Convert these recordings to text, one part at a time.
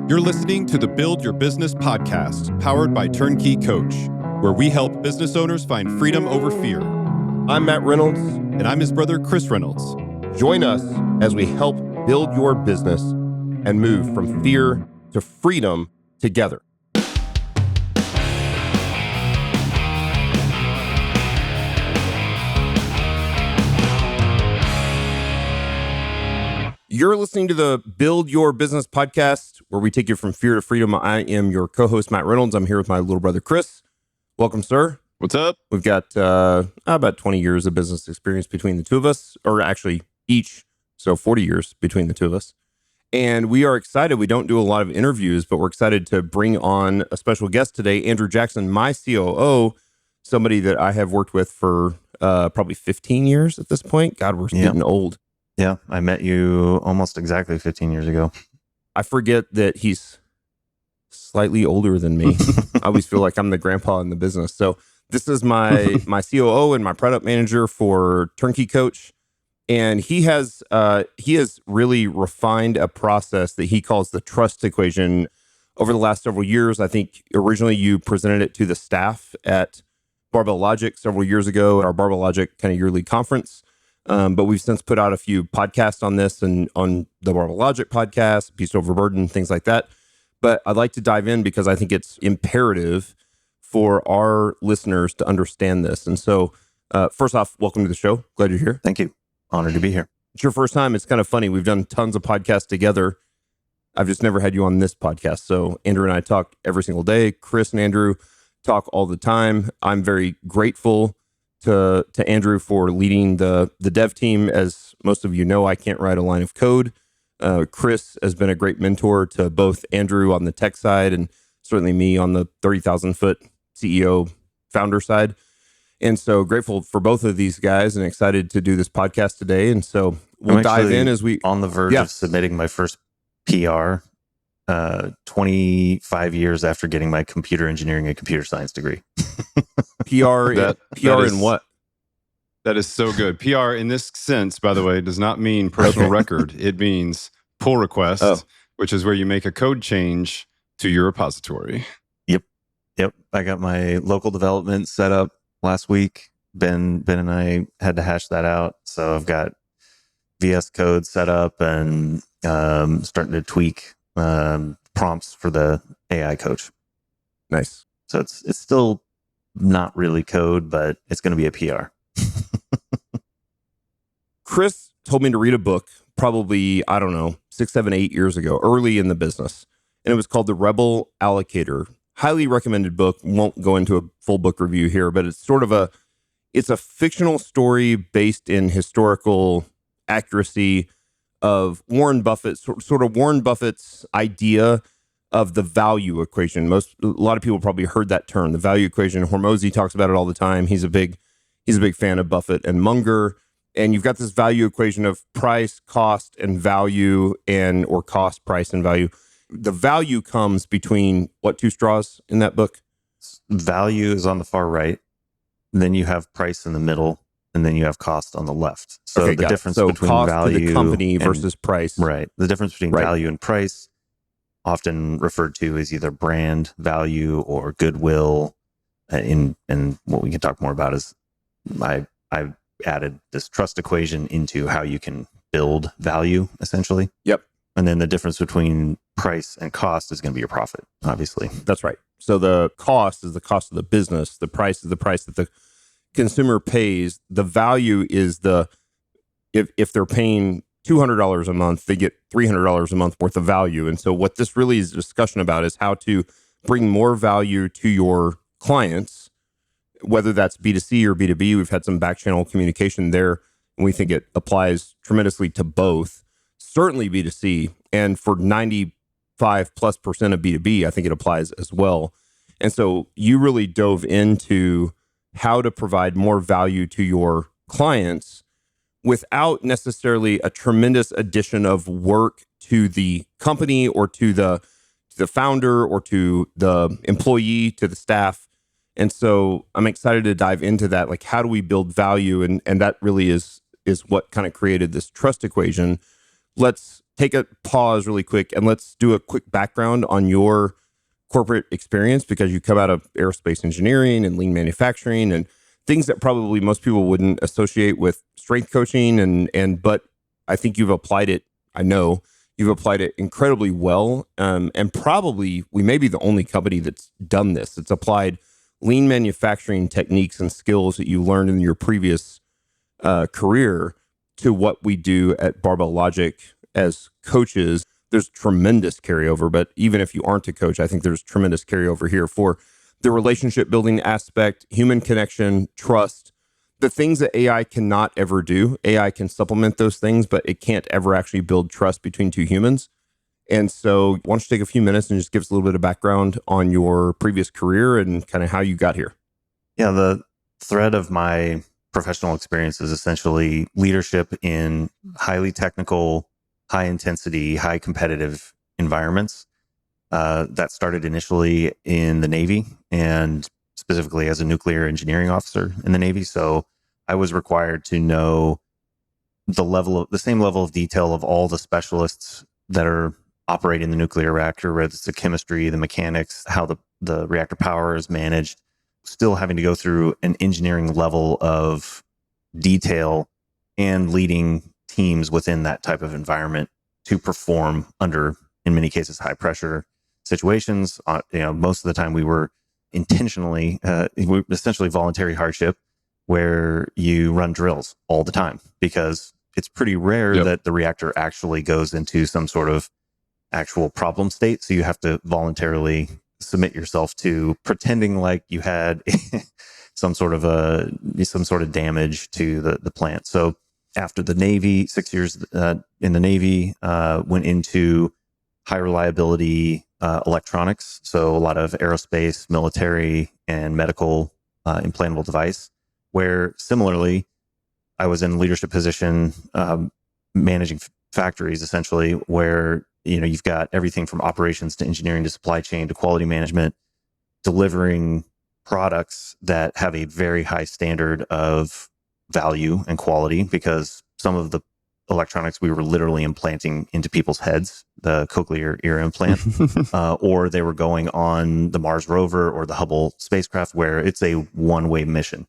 You're listening to the Build Your Business podcast, powered by TurnKey Coach, where we help business owners find freedom over fear. I'm Matt Reynolds. And I'm his brother, Chris Reynolds. Join us as we help build your business and move from fear to freedom together. You're listening to the Build Your Business podcast, where we take you from fear to freedom. I am your co-host, Matt Reynolds. I'm here with my little brother, Chris. Welcome, sir. What's up? We've got about 20 years of business experience between the two of us, or actually each, so 40 years between the two of us. And we are excited. We don't do a lot of interviews, but we're excited to bring on a special guest today, Andrew Jackson, my COO, somebody that I have worked with for probably 15 years at this point. God, we're getting old. Yeah, I met you almost exactly 15 years ago. I forget that he's slightly older than me. I always feel like I'm the grandpa in the business. So this is my COO and my product manager for TurnKey Coach. And he has really refined a process that he calls the trust equation over the last several years. I think originally you presented it to the staff at Barbell Logic several years ago at our Barbell Logic kind of yearly conference. But we've since put out a few podcasts on this and on the Barbell Logic podcast, Peace Over Burden, things like that. But I'd like to dive in because I think it's imperative for our listeners to understand this. And so first off, welcome to the show. Glad you're here. Thank you. Honored to be here. It's your first time. It's kind of funny. We've done tons of podcasts together. I've just never had you on this podcast. So Andrew and I talk every single day. Chris and Andrew talk all the time. I'm very grateful to Andrew for leading the dev team. As most of you know, I can't write a line of code. Chris has been a great mentor to both Andrew on the tech side and certainly me on the 30,000 foot CEO founder side. And so grateful for both of these guys and excited to do this podcast today. And so we'll dive in as we... on the verge of submitting my first PR 25 years after getting my computer engineering and computer science degree. PR in what? That is so good. PR in this sense, by the way, does not mean personal record. It means pull request, which is where you make a code change to your repository. Yep. I got my local development set up last week. Ben and I had to hash that out. So I've got VS Code set up and starting to tweak prompts for the AI coach. Nice. So it's still not really code, but it's going to be a PR. Chris told me to read a book probably, 6, 7, 8 years ago, early in the business. And it was called The Rebel Allocator. Highly recommended book. Won't go into a full book review here, but it's sort of it's a fictional story based in historical accuracy of Warren Buffett, sort of Warren Buffett's idea of the value equation. A lot of people probably heard that term, the value equation. Hormozy talks about it all the time. He's a big fan of Buffett and Munger. And you've got this value equation of price, cost, and value, or cost, price, and value. The value comes between what two straws in that book? Value is on the far right. Then you have price in the middle, and then you have cost on the left. So the difference between cost value to the company versus price. Right. The difference between value and price, often referred to as either brand value or goodwill. And what we can talk more about is I added this trust equation into how you can build value, essentially. Yep. And then the difference between price and cost is going to be your profit, obviously. That's right. So the cost is the cost of the business. The price is the price that the consumer pays. The value is if they're paying $200 a month, they get $300 a month worth of value. And so what this really is a discussion about is how to bring more value to your clients, whether that's B2C or B2B. We've had some back channel communication there, and we think it applies tremendously to both. Certainly B2C, and for 95+% of B2B, I think it applies as well. And so you really dove into how to provide more value to your clients without necessarily a tremendous addition of work to the company or to the founder or to the employee, to the staff. And so I'm excited to dive into that. Like, how do we build value? And that really is what kind of created this trust equation. Let's take a pause really quick and let's do a quick background on your corporate experience, because you come out of aerospace engineering and lean manufacturing and things that probably most people wouldn't associate with strength coaching. But I think you've applied it. I know you've applied it incredibly well. And probably we may be the only company that's done this. It's applied lean manufacturing techniques and skills that you learned in your previous career to what we do at Barbell Logic as coaches. There's tremendous carryover, but even if you aren't a coach, I think there's tremendous carryover here for the relationship building aspect, human connection, trust, the things that AI cannot ever do. AI can supplement those things, but it can't ever actually build trust between two humans. And so why don't you take a few minutes and just give us a little bit of background on your previous career and kind of how you got here? Yeah, the thread of my professional experience is essentially leadership in highly technical, high intensity, high competitive environments. That started initially in the Navy and specifically as a nuclear engineering officer in the Navy. So I was required to know the same level of detail of all the specialists that are operating the nuclear reactor, whether it's the chemistry, the mechanics, how the reactor power is managed, still having to go through an engineering level of detail and leading teams within that type of environment to perform under, in many cases, high pressure situations. Most of the time we were intentionally, essentially voluntary hardship, where you run drills all the time because it's pretty rare that the reactor actually goes into some sort of actual problem state. So you have to voluntarily submit yourself to pretending like you had some sort of damage to the plant. So after the Navy, 6 years in the Navy, went into high reliability electronics. So a lot of aerospace, military, and medical implantable device, where similarly, I was in a leadership position managing factories, essentially, where you've got everything from operations to engineering to supply chain to quality management, delivering products that have a very high standard of value and quality, because some of the electronics we were literally implanting into people's heads, the cochlear ear implant, or they were going on the Mars rover or the Hubble spacecraft, where it's a one-way mission.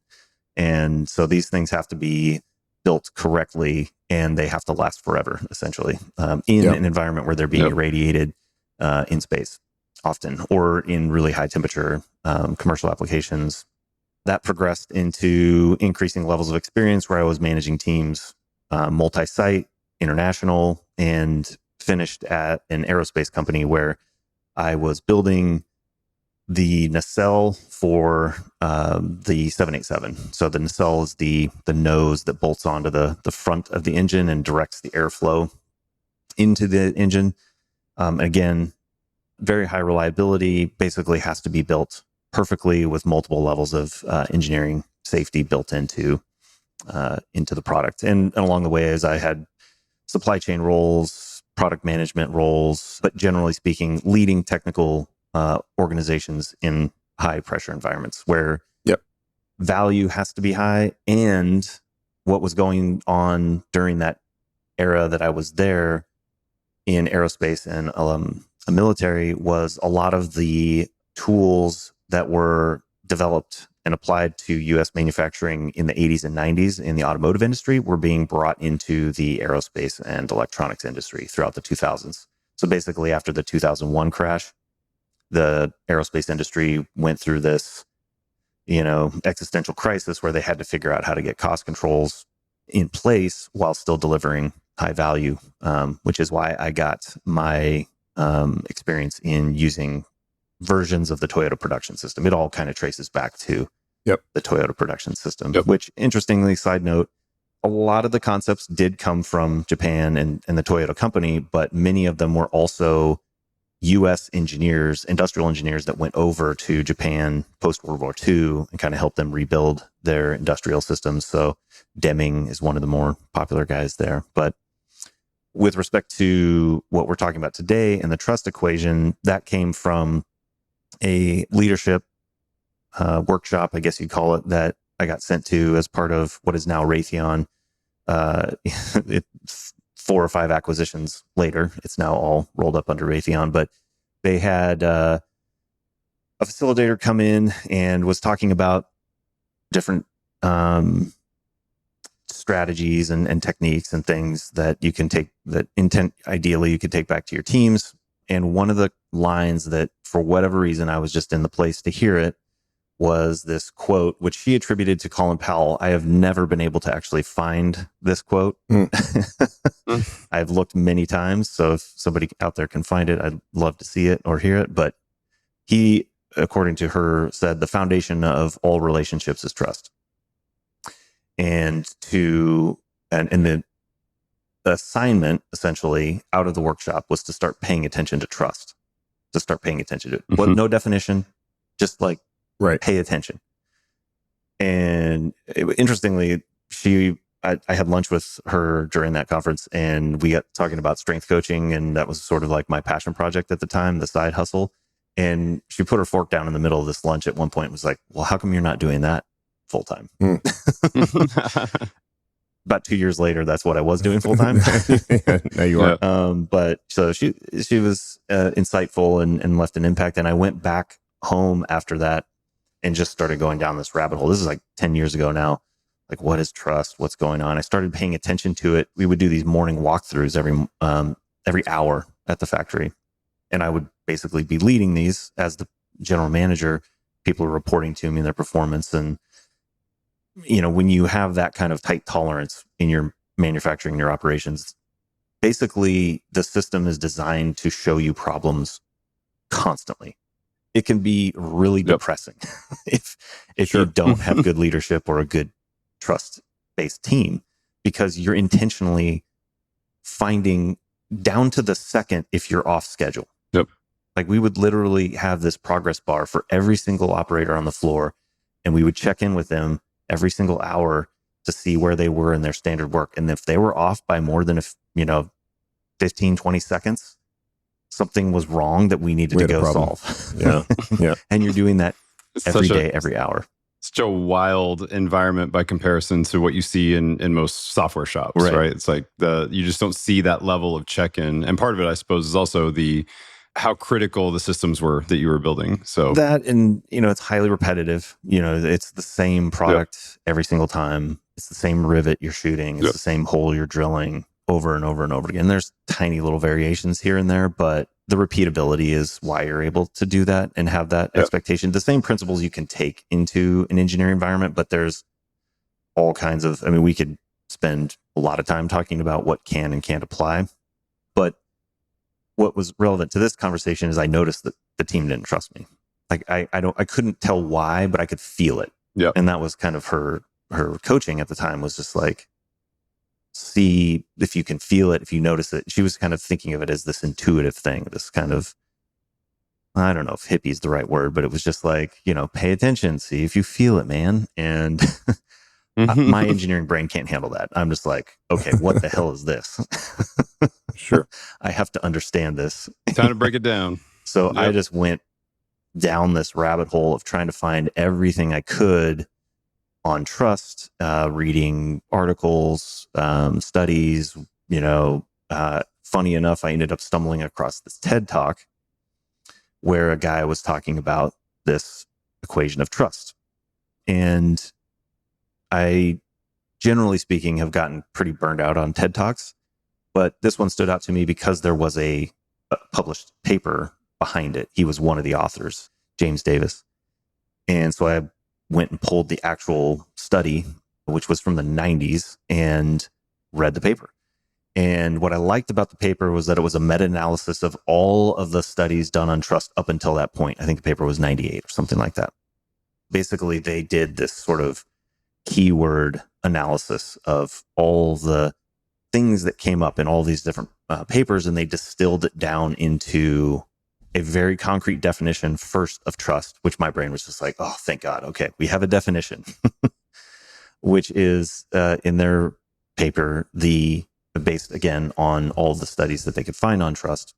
And so these things have to be built correctly and they have to last forever, essentially, in an environment where they're being irradiated in space often, or in really high temperature commercial applications. That progressed into increasing levels of experience where I was managing teams, multi-site, international, and finished at an aerospace company where I was building the nacelle for the 787. So the nacelle is the nose that bolts onto the front of the engine and directs the airflow into the engine. Again, very high reliability, basically has to be built perfectly with multiple levels of engineering safety built into the product. And along the way, as I had supply chain roles, product management roles, but generally speaking, leading technical organizations in high pressure environments where value has to be high. And what was going on during that era that I was there in aerospace and a military was a lot of the tools that were developed and applied to U.S. manufacturing in the 80s and 90s in the automotive industry were being brought into the aerospace and electronics industry throughout the 2000s. So basically, after the 2001 crash, the aerospace industry went through this, existential crisis where they had to figure out how to get cost controls in place while still delivering high value, which is why I got my experience in using versions of the Toyota production system. It all kind of traces back to the Toyota production system, which, interestingly, side note, a lot of the concepts did come from Japan and the Toyota company, but many of them were also U.S. engineers, industrial engineers that went over to Japan post-World War II and kind of helped them rebuild their industrial systems. So Deming is one of the more popular guys there. But with respect to what we're talking about today and the trust equation, that came from a leadership workshop, I guess you'd call it, that I got sent to as part of what is now Raytheon. 4 or 5 acquisitions later. It's now all rolled up under Raytheon, but they had a facilitator come in and was talking about different strategies and techniques and things that you can take, that ideally you could take back to your teams. And one of the lines that, for whatever reason, I was just in the place to hear it, was this quote, which she attributed to Colin Powell. I have never been able to actually find this quote. I've looked many times, so if somebody out there can find it, I'd love to see it or hear it. But he, according to her, said the foundation of all relationships is trust. And the assignment, essentially, out of the workshop was to start paying attention to trust, to start paying attention to it. Well, no definition, just like, pay attention. And interestingly, I had lunch with her during that conference, and we got talking about strength coaching, and that was sort of like my passion project at the time, the side hustle. And she put her fork down in the middle of this lunch at one point and was like, well, how come you're not doing that full time? About 2 years later, that's what I was doing full time. Now you are. But so she was insightful and left an impact. And I went back home after that and just started going down this rabbit hole. This is like 10 years ago now. Like, what is trust? What's going on? I started paying attention to it. We would do these morning walkthroughs every hour at the factory. And I would basically be leading these as the general manager. People are reporting to me their performance. And, you know, when you have that kind of tight tolerance in your manufacturing, your operations, basically the system is designed to show you problems constantly. It can be really depressing if you don't have good leadership or a good trust-based team, because you're intentionally finding down to the second if you're off schedule. Like, we would literally have this progress bar for every single operator on the floor, and we would check in with them every single hour to see where they were in their standard work. And if they were off by more than 15, 20 seconds, something was wrong that we needed to go solve. Yeah. And you're doing that every day, every hour. Such a wild environment by comparison to what you see in most software shops, right? It's like you just don't see that level of check-in. And part of it, I suppose, is also how critical the systems were that you were building. So that, and it's highly repetitive. It's the same product every single time. It's the same rivet you're shooting. It's the same hole you're drilling over and over and over again. There's tiny little variations here and there, but the repeatability is why you're able to do that and have that expectation. The same principles you can take into an engineering environment, but there's all kinds of, we could spend a lot of time talking about what can and can't apply. But what was relevant to this conversation is I noticed that the team didn't trust me. Like, I couldn't tell why, but I could feel it. Yeah. And that was kind of her coaching at the time, was just like, see if you can feel it, if you notice it. She was kind of thinking of it as this intuitive thing, this kind of, I don't know if hippie is the right word, but it was just like, pay attention, see if you feel it, man. And my engineering brain can't handle that. I'm just like, okay, what the hell is this? Sure. I have to understand this. Time to break it down. So I just went down this rabbit hole of trying to find everything I could on trust, reading articles, studies. Funny enough, I ended up stumbling across this TED Talk where a guy was talking about this equation of trust. And I, generally speaking, have gotten pretty burned out on TED Talks. But this one stood out to me because there was a published paper behind it. He was one of the authors, James Davis. And so I went and pulled the actual study, which was from the 90s, and read the paper. And what I liked about the paper was that it was a meta-analysis of all of the studies done on trust up until that point. I think the paper was 98 or something like that. Basically, they did this sort of keyword analysis of all the things that came up in all these different papers, and they distilled it down into a very concrete definition first of trust, which my brain was just like, oh, thank God. Okay, we have a definition, which is in their paper, based again on all the studies that they could find on trust,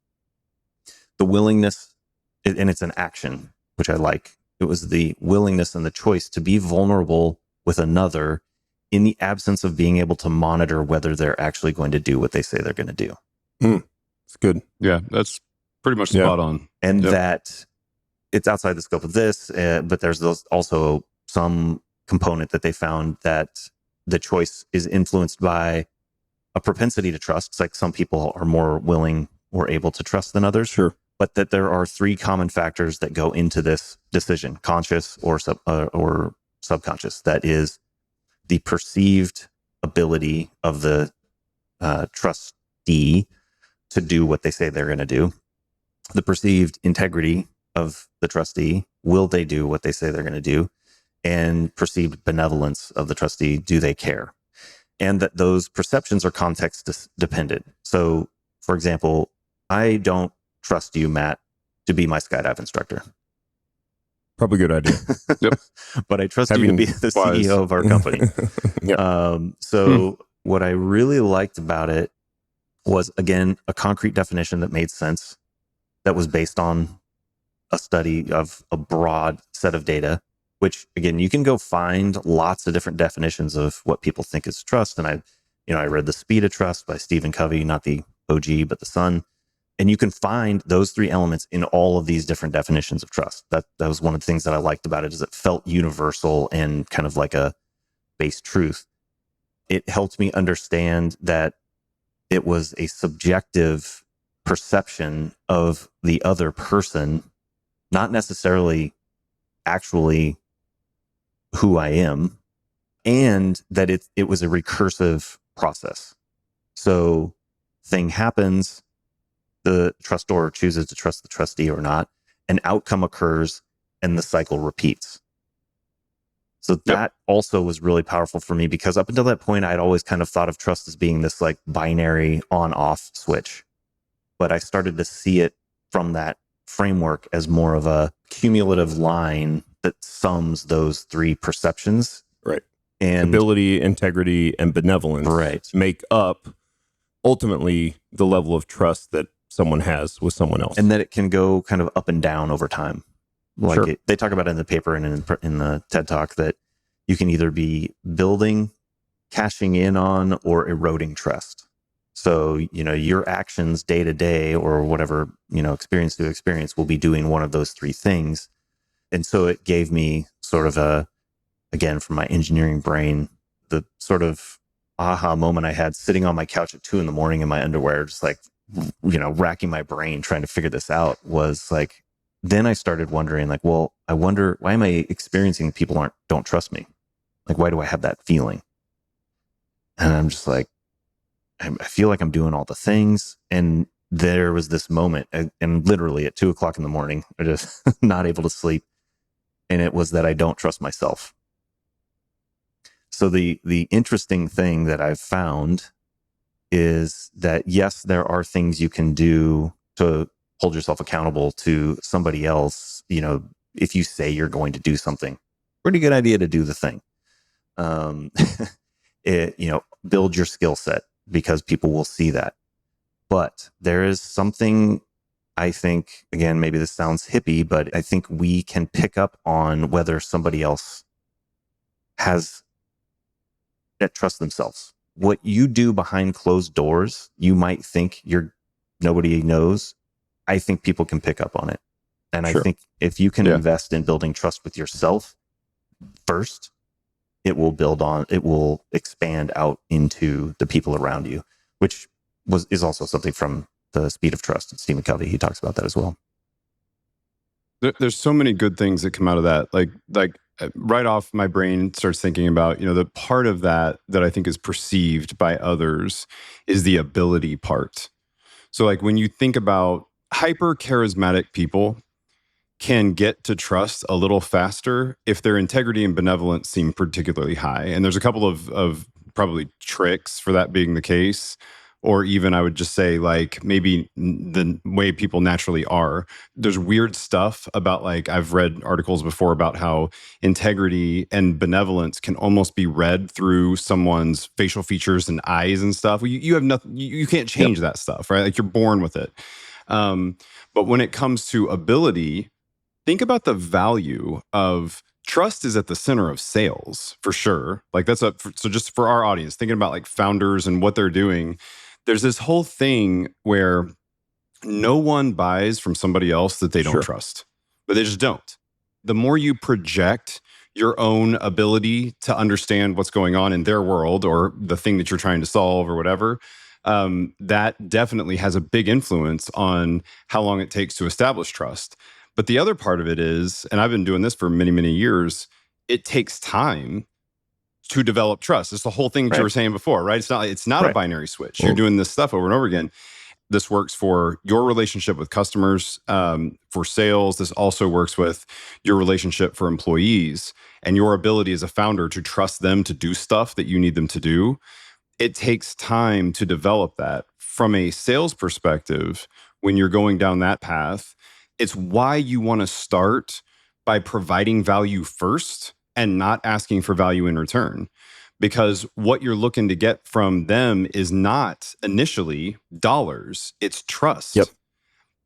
the willingness, and it's an action, which I like. It was the willingness and the choice to be vulnerable with another in the absence of being able to monitor whether they're actually going to do what they say they're going to do. It's good. Yeah, that's pretty much spot on. And that it's outside the scope of this, but there's also some component that they found that the choice is influenced by a propensity to trust. It's like some people are more willing or able to trust than others. Sure. But that there are three common factors that go into this decision, conscious or subconscious. That is the perceived ability of the trustee to do what they say they're going to do, the perceived integrity of the trustee, will they do what they say they're going to do, and perceived benevolence of the trustee, do they care? And that those perceptions are context dependent. So, for example, I don't trust you, Matt, to be my skydive instructor. Probably a good idea. Yep. But I trust you to be the CEO of our company. What I really liked about it was, again, a concrete definition that made sense, that was based on a study of a broad set of data, which, again, you can go find lots of different definitions of what people think is trust. And I read The Speed of Trust by Stephen Covey, not the OG, but the son. And you can find those three elements in all of these different definitions of trust. That was one of the things that I liked about it, is it felt universal and kind of like a base truth. It helped me understand that it was a subjective perception of the other person, not necessarily actually who I am, and that it was a recursive process. So thing happens, the trustor chooses to trust the trustee or not, an outcome occurs, and the cycle repeats. So that also was really powerful for me, because up until that point, I'd always kind of thought of trust as being this like binary on-off switch. But I started to see it from that framework as more of a cumulative line that sums those three perceptions. Right. And ability, integrity, and benevolence make up ultimately the level of trust that someone has with someone else. And that it can go kind of up and down over time. Like they talk about it in the paper and in the TED Talk, that you can either be building, cashing in on, or eroding trust. So, your actions day to day, or whatever, experience to experience, will be doing one of those three things. And so it gave me sort of again, from my engineering brain, the sort of aha moment I had sitting on my couch at 2 a.m. in my underwear, just like, racking my brain trying to figure this out, was like, then I started wondering, like, well, I wonder, why am I experiencing people don't trust me? Like, why do I have that feeling? And I'm just like, I feel like I'm doing all the things. And there was this moment, and literally at 2 a.m, I'm just not able to sleep. And it was that I don't trust myself. So the interesting thing that I've found is that, yes, there are things you can do to hold yourself accountable to somebody else. If you say you're going to do something, pretty good idea to do the thing. Build your skill set, because people will see that. But there is something, I think, again, maybe this sounds hippie, but I think we can pick up on whether somebody else has that trust themselves. What you do behind closed doors, you might think nobody knows. I think people can pick up on it. And I think if you can invest in building trust with yourself first, it will expand out into the people around you, which is also something from The Speed of Trust. And Stephen Covey, he talks about that as well. There's so many good things that come out of that. Like right off, my brain starts thinking about, the part of that I think is perceived by others is the ability part. So like when you think about hyper charismatic people can get to trust a little faster if their integrity and benevolence seem particularly high. And there's a couple of probably tricks for that being the case. Or even I would just say, like, maybe the way people naturally are. There's weird stuff about, like, I've read articles before about how integrity and benevolence can almost be read through someone's facial features and eyes and stuff. You have nothing, you can't change that stuff, right? Like, you're born with it. But when it comes to ability, think about the value of trust is at the center of sales for sure. Like so just for our audience, thinking about like founders and what they're doing, there's this whole thing where no one buys from somebody else that they don't trust, but they just don't. The more you project your own ability to understand what's going on in their world or the thing that you're trying to solve or whatever, that definitely has a big influence on how long it takes to establish trust. But the other part of it is, and I've been doing this for many, many years, it takes time to develop trust. It's the whole thing that you were saying before, right? It's not a binary switch. You're doing this stuff over and over again. This works for your relationship with customers, for sales. This also works with your relationship for employees and your ability as a founder to trust them to do stuff that you need them to do. It takes time to develop that. From a sales perspective, when you're going down that path, it's why you want to start by providing value first and not asking for value in return. Because what you're looking to get from them is not initially dollars, it's trust. Yep.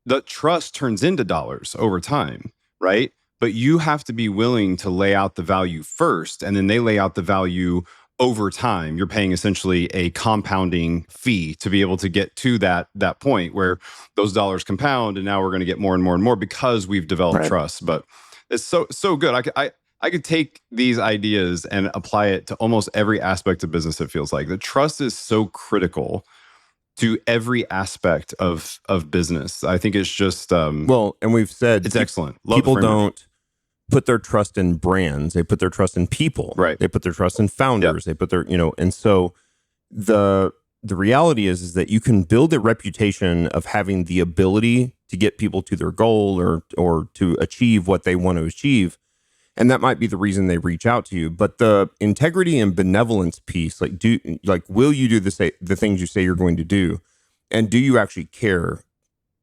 The trust turns into dollars over time, right? But you have to be willing to lay out the value first, and then they lay out the value over time. You're paying essentially a compounding fee to be able to get to that point where those dollars compound, and now we're going to get more and more and more because we've developed trust. But it's so good. I could take these ideas and apply it to almost every aspect of business. It feels like the trust is so critical to every aspect of business. I think it's just and we've said it's excellent. Love people don't put their trust in brands; they put their trust in people. Right. They put their trust in founders. They put their and so the reality is that you can build a reputation of having the ability to get people to their goal or to achieve what they want to achieve. And that might be the reason they reach out to you. But the integrity and benevolence piece, will you do the things you say you're going to do? And do you actually care?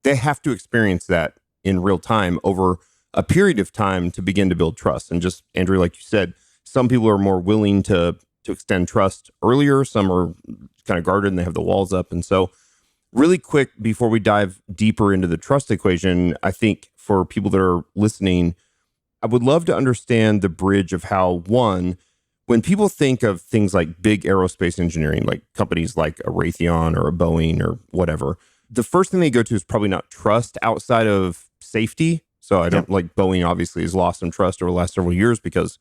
They have to experience that in real time over a period of time to begin to build trust. And just, Andrew, like you said, some people are more willing to extend trust earlier. Some are kind of guarded and they have the walls up. And so really quick, before we dive deeper into the trust equation, I think for people that are listening, I would love to understand the bridge of how, one, when people think of things like big aerospace engineering, like companies like a Raytheon or a Boeing or whatever, the first thing they go to is probably not trust outside of safety. So I don't like Boeing obviously has lost some trust over the last several years because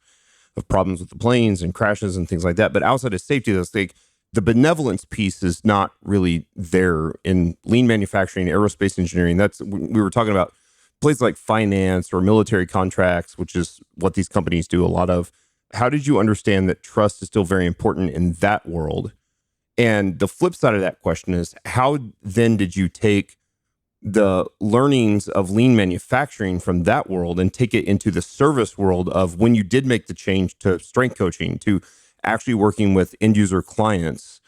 of problems with the planes and crashes and things like that. But outside of safety, the benevolence piece is not really there in lean manufacturing, aerospace engineering. We were talking about places like finance or military contracts, which is what these companies do a lot of. How did you understand that trust is still very important in that world? And the flip side of that question is, how then did you take the learnings of lean manufacturing from that world and take it into the service world of when you did make the change to strength coaching, to actually working with end user clients?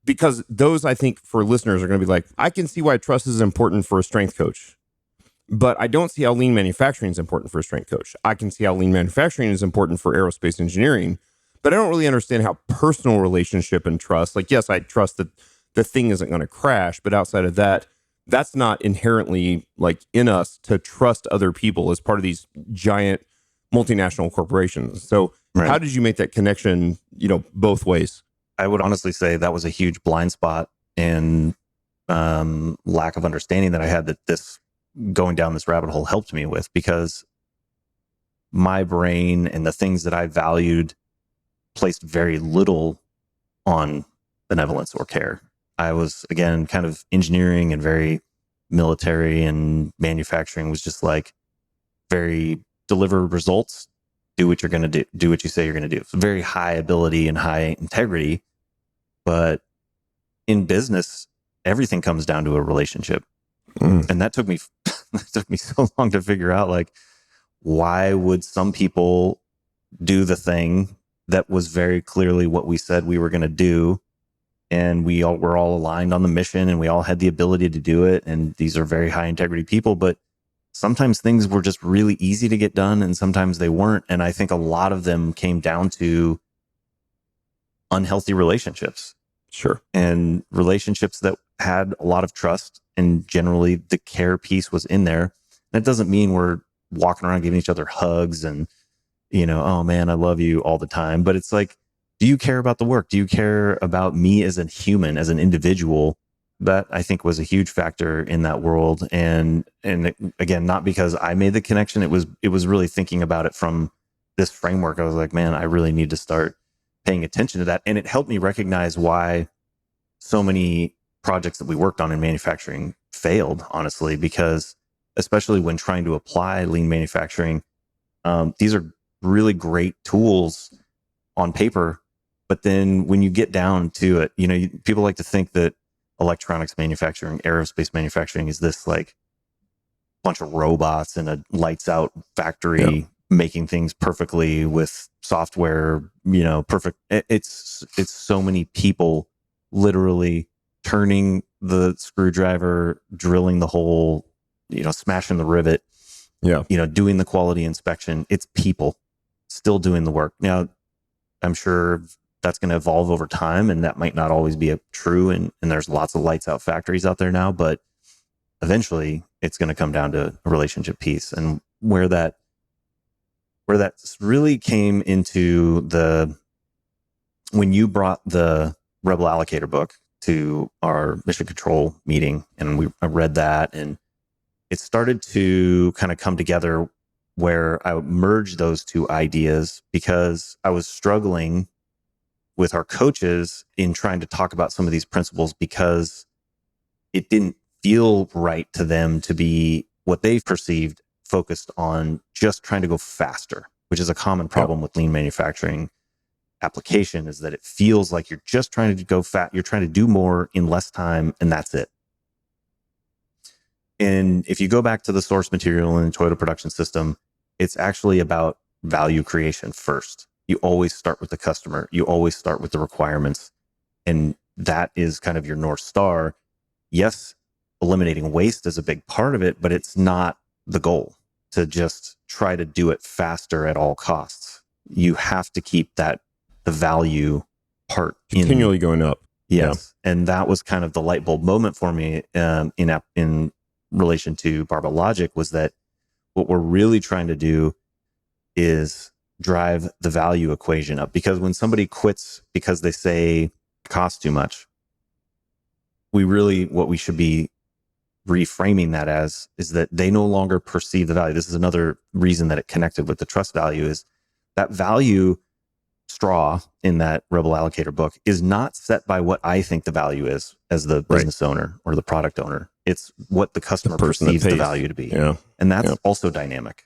Because those, I think, for listeners are going to be like, I can see why trust is important for a strength coach, but I don't see how lean manufacturing is important for a strength coach. I can see how lean manufacturing is important for aerospace engineering, but I don't really understand how personal relationship and trust, like, yes, I trust that the thing isn't going to crash, but outside of that, that's not inherently like in us to trust other people as part of these giant multinational corporations. So how did you make that connection, both ways? I would honestly say that was a huge blind spot and lack of understanding that I had, that this going down this rabbit hole helped me with, because my brain and the things that I valued placed very little on benevolence or care. I was, again, kind of engineering and very military, and manufacturing was just like very deliver results, do what you're going to do what you say you're going to do. So very high ability and high integrity. But in business, everything comes down to a relationship. And that took me so long to figure out, like, why would some people do the thing that was very clearly what we said we were going to do, and we all were all aligned on the mission, and we all had the ability to do it, and these are very high integrity people, but sometimes things were just really easy to get done and sometimes they weren't. And I think a lot of them came down to unhealthy relationships. Sure. And relationships that had a lot of trust, and generally the care piece was in there. That doesn't mean we're walking around giving each other hugs and, oh man, I love you all the time. But it's like, do you care about the work? Do you care about me as a human, as an individual? That I think was a huge factor in that world. And again, not because I made the connection. It was really thinking about it from this framework. I was like, man, I really need to start paying attention to that. And it helped me recognize why so many projects that we worked on in manufacturing failed, honestly, because especially when trying to apply lean manufacturing, these are really great tools on paper. But then when you get down to it, people like to think that electronics manufacturing, aerospace manufacturing is this like bunch of robots in a lights out factory making things perfectly with software, perfect. It's so many people literally turning the screwdriver, drilling the hole, smashing the rivet, doing the quality inspection. It's people still doing the work. Now, I'm sure that's going to evolve over time, and that might not always be true. And there's lots of lights out factories out there now, but eventually it's going to come down to a relationship piece. And where that really came into when you brought the Rebel Allocator book to our mission control meeting, and I read that, and it started to kind of come together where I merged those two ideas because I was struggling with our coaches in trying to talk about some of these principles because it didn't feel right to them to be what they perceived focused on just trying to go faster, which is a common problem with lean manufacturing application, is that it feels like you're just trying to go fast. You're trying to do more in less time, and that's it. And if you go back to the source material in the Toyota production system, it's actually about value creation first. You always start with the customer. You always start with the requirements. And that is kind of your North Star. Yes, eliminating waste is a big part of it, but it's not the goal to just try to do it faster at all costs. You have to keep the value part continually going up. Yes. Yeah. And that was kind of the light bulb moment for me in relation to Barbell Logic, was that what we're really trying to do is drive the value equation up. Because when somebody quits because they say it costs too much, what we should be reframing that as is that they no longer perceive the value. This is another reason that it connected with the trust value, is that value straw in that Rebel Allocator book is not set by what I think the value is as the business owner or the product owner. It's what the customer perceives the value to be. Yeah. And that's also dynamic.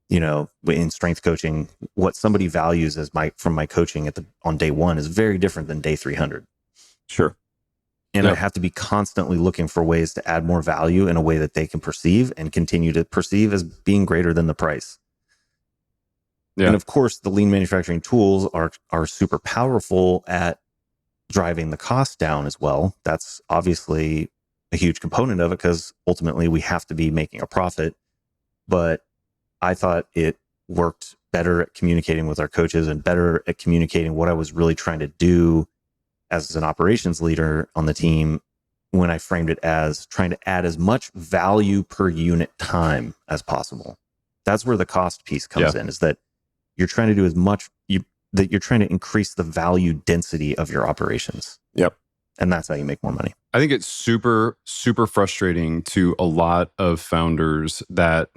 In strength coaching, what somebody values from my coaching on day one is very different than day 300. Sure. And I have to be constantly looking for ways to add more value in a way that they can perceive and continue to perceive as being greater than the price. Yeah. And of course, the lean manufacturing tools are super powerful at driving the cost down as well. That's obviously a huge component of it, because ultimately we have to be making a profit. But I thought it worked better at communicating with our coaches and better at communicating what I was really trying to do as an operations leader on the team, when I framed it as trying to add as much value per unit time as possible. That's where the cost piece comes in, is that you're trying to do as much, that you're trying to increase the value density of your operations. Yep. And that's how you make more money. I think it's super, super frustrating to a lot of founders that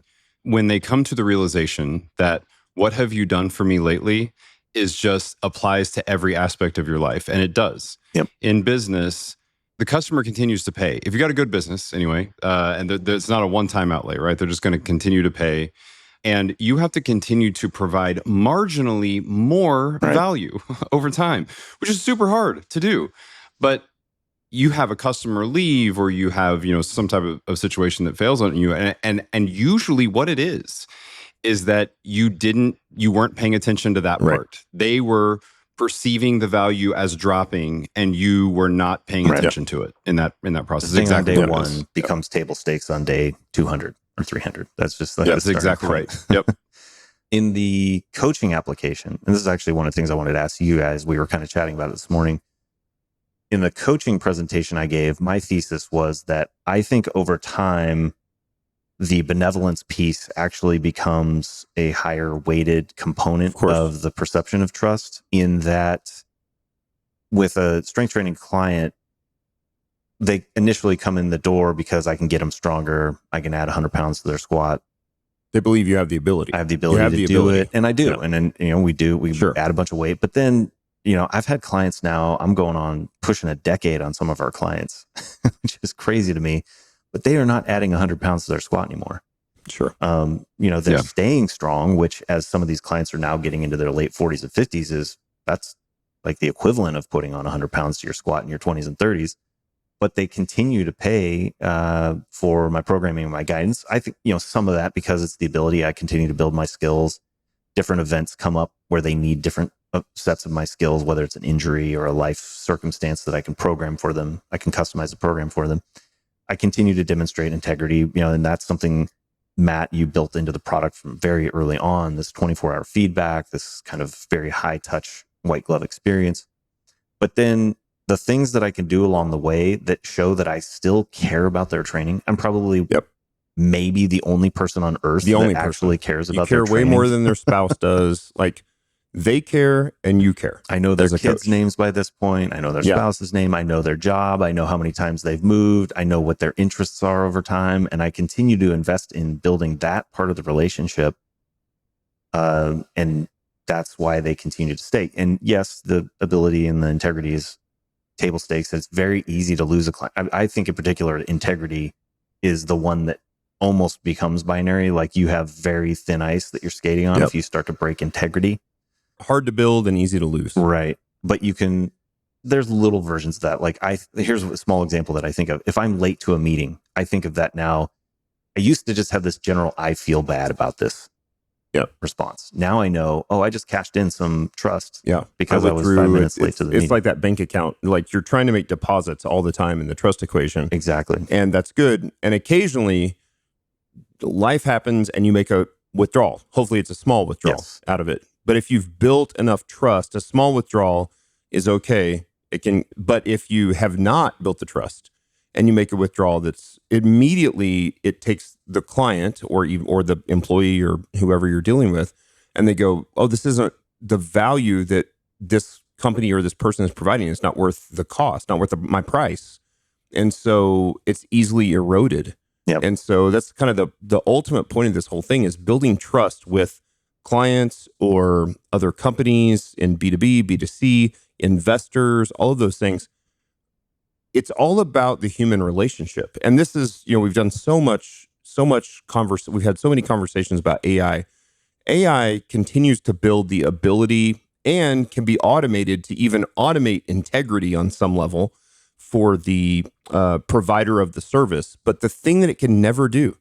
when they come to the realization that what have you done for me lately is just applies to every aspect of your life. And it does. Yep. In business, the customer continues to pay. If you got a good business anyway, and it's not a one-time outlay, right? They're just going to continue to pay. And you have to continue to provide marginally more value over time, which is super hard to do. But you have a customer leave, or you have, some type of situation that fails on you. And usually what it is that you weren't paying attention to that part. They were perceiving the value as dropping, and you were not paying attention to it in that process. The thing on day one becomes table stakes on day 200 or 300. That's just that's exactly right. Yep. In the coaching application, and this is actually one of the things I wanted to ask you guys, we were kind of chatting about it this morning. In the coaching presentation I gave, my thesis was that I think over time, the benevolence piece actually becomes a higher weighted component of the perception of trust, in that with a strength training client, they initially come in the door because I can get them stronger. I can add 100 pounds to their squat. They believe you have the ability. I have the ability to do it. And I do. Yeah. And then, we add a bunch of weight, but then, I've had clients now, I'm going on pushing a decade on some of our clients, which is crazy to me, but they are not adding 100 pounds to their squat anymore. Sure. They're staying strong, which, as some of these clients are now getting into their late 40s and 50s, that's like the equivalent of putting on 100 pounds to your squat in your 20s and 30s. But they continue to pay for my programming and my guidance. I think, some of that because it's the ability, I continue to build my skills. Different events come up where they need different sets of my skills, whether it's an injury or a life circumstance that I can program for them. I can customize the program for them. I continue to demonstrate integrity, and that's something, Matt, you built into the product from very early on, this 24-hour feedback, this kind of very high touch white glove experience. But then the things that I can do along the way that show that I still care about their training, I'm probably maybe the only person on earth that actually cares about their training. You care way more than their spouse does. Like, they care and you care. I know their kids' names by this point. I know their spouse's name. I know their job. I know how many times they've moved. I know what their interests are over time. And I continue to invest in building that part of the relationship. And that's why they continue to stay. And yes, the ability and the integrity is table stakes. It's very easy to lose a client. I think in particular, integrity is the one that almost becomes binary. Like, you have very thin ice that you're skating on if you start to break integrity. Hard to build and easy to lose. Right. But there's little versions of that. Like, here's a small example that I think of. If I'm late to a meeting, I think of that now. I used to just have this general, I feel bad about this response. Now I know, I just cashed in some trust because I was 5 minutes late to the meeting. It's like that bank account. Like, you're trying to make deposits all the time in the trust equation. Exactly. And that's good. And occasionally life happens and you make a withdrawal. Hopefully it's a small withdrawal out of it. But if you've built enough trust, a small withdrawal is okay. But if you have not built the trust and you make a withdrawal, that's immediately, it takes the client or the employee or whoever you're dealing with, and they go, this isn't the value that this company or this person is providing. It's not worth the cost, not worth my price. And so it's easily eroded. Yep. And so that's kind of the ultimate point of this whole thing, is building trust with clients or other companies in B2B, B2C, investors, all of those things. It's all about the human relationship. And this is, we've done so much we've had so many conversations about AI. AI continues to build the ability and can be automated to even automate integrity on some level for the provider of the service. But the thing that it can never do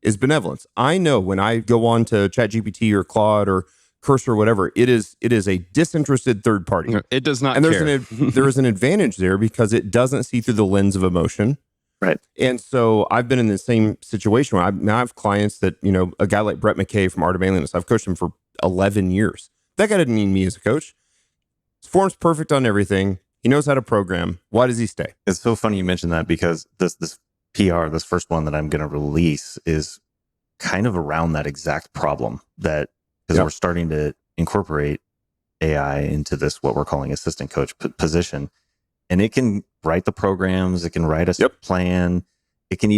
is benevolence. I know when I go on to ChatGPT or Claude or Cursor or whatever, it is a disinterested third party. It does not and care. There is an advantage there because it doesn't see through the lens of emotion. Right. And so I've been in the same situation where I have clients that, a guy like Brett McKay from Art of Alienness, I've coached him for 11 years. That guy didn't need me as a coach. His form's perfect on everything. He knows how to program. Why does he stay? It's so funny you mentioned that, because this PR, this first one that I'm going to release, is kind of around that exact problem, because we're starting to incorporate AI into this, what we're calling assistant coach position. And it can write the programs, it can write a plan, it can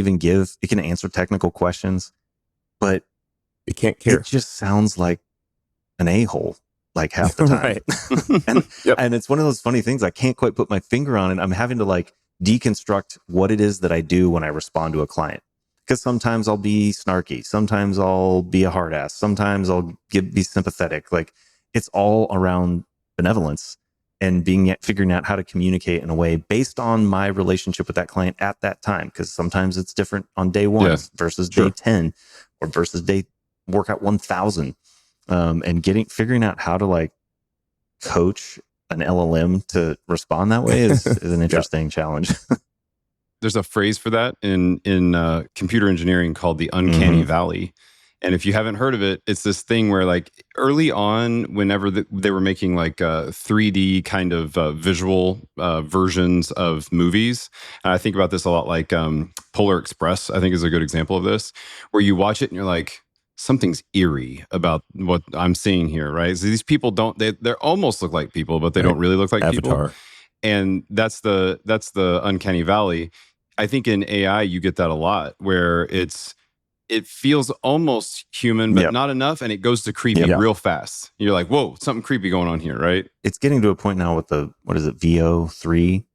answer technical questions, but it can't care. It just sounds like an a-hole, like half the time. And it's one of those funny things, I can't quite put my finger on it. I'm having to deconstruct what it is that I do when I respond to a client. Because sometimes I'll be snarky, sometimes I'll be a hard ass, sometimes I'll be sympathetic. It's all around benevolence and figuring out how to communicate in a way based on my relationship with that client at that time. Because sometimes it's different on day 1 versus day 10 or versus day workout 1000. And figuring out how to coach an LLM to respond that way is an interesting challenge. There's a phrase for that in computer engineering called the Uncanny Valley. And if you haven't heard of it, it's this thing where like early on, whenever they were making like 3D kind of visual versions of movies, and I think about this a lot, like Polar Express, I think is a good example of this, where you watch it and you're like, something's eerie about what I'm seeing here, right? So these people they almost look like people, but they don't really look like Avatar. people. And that's the uncanny valley. I think in AI you get that a lot, where it feels almost human, but not enough, and it goes to creepy real fast. You're like, whoa, something creepy going on here, right? It's getting to a point now with the, what is it, VO3?